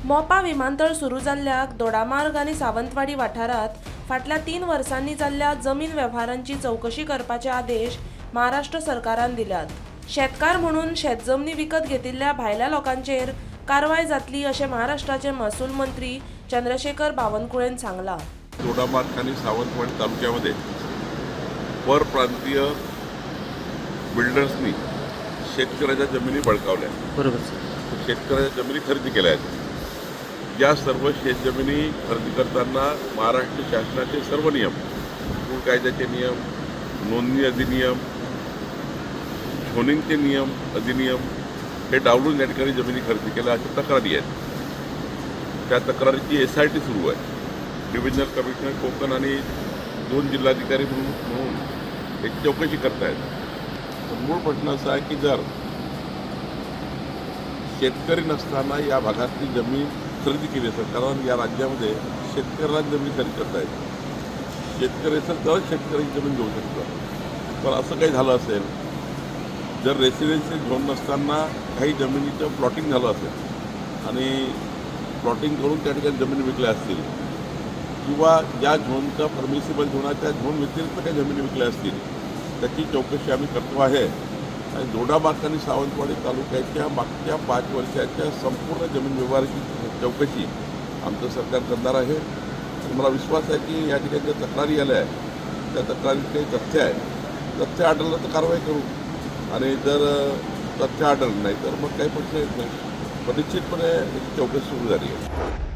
मोपा विमानतळ सुरू जाल्ल्याक दोडामार्ग आनी सावंतवाडी वाठारात फाटल्या 3 वर्सांनी जाल्ल्या जमीन वेव्हारांची चौकशी करपाचे आदेश महाराष्ट्र सरकारान दिल्यात। शेतकार म्हणून शेतजमनी विकत घेतिल्ल्या भायल्या लोकांचेर कारवाय जातली अशें महाराष्ट्राचे महसूल मंत्री चंद्रशेखर बावनकुळेन सांगला। दोडामार्ग आणि सावंतवाडी तालुक्यामध्ये परप्रांतीय बिल्डर्सनी शेतकऱ्याच्या जमिनी बळकावल्या। बरोबर सर। शेतकऱ्याच्या जमिनी खरेदी केल्या आहेत। या सर्व शेतजमिनी खरेदी करताना महाराष्ट्र शासनाचे सर्व नियम, पूर कायद्याचे नियम, नोंदणी अधिनियम, झोनिंगचे नियम, अधिनियम हे डावलून या ठिकाणी जमिनी खरेदी केल्या अशा तक्रारी आहेत। त्या तक्रारीची SIT सुरू आहे। डिव्हिजनल कमिशनर कोकण आणि 2 जिल्हाधिकारी म्हणून एक चौकशी करतायत। पण मूळ प्रश्न असा आहे की जर शेतकरी नसताना या भागातली जमीन खरेदी केली असेल, कारण या राज्यामध्ये शेतकऱ्याला जमीन खरेदी करता येते। शेतकरी असेल तर शेतकऱ्याची जमीन घेऊ शकतो। पण असं काही झालं असेल, जर रेसिडेन्शियल झोन नसताना काही जमिनीचं प्लॉटिंग झालं असेल आणि प्लॉटिंग करून त्या ठिकाणी जमिनी विकल्या असतील, किंवा ज्या झोनचा परमिसिबल झोनाच्या झोन व्यतिरिक्त काही जमिनी विकल्या असतील, त्याची चौकशी आम्ही करतो आहे। आणि दोडामार्ग आणि सावंतवाडी तालुक्याच्या मागच्या 5 वर्षाच्या संपूर्ण जमीन व्यवहाराची चौकशी आमचं सरकार करणार आहे। आणि मला विश्वास आहे की या ठिकाणी ज्या तक्रारी आल्या आहेत त्या तक्रारीत काही तथ्य आहे। तथ्य आढळलं तर कारवाई करू, आणि जर तथ्य आढळलं नाही तर मग काही प्रश्न येत नाही। पण निश्चितपणे चौकशी सुरू झाली आहे।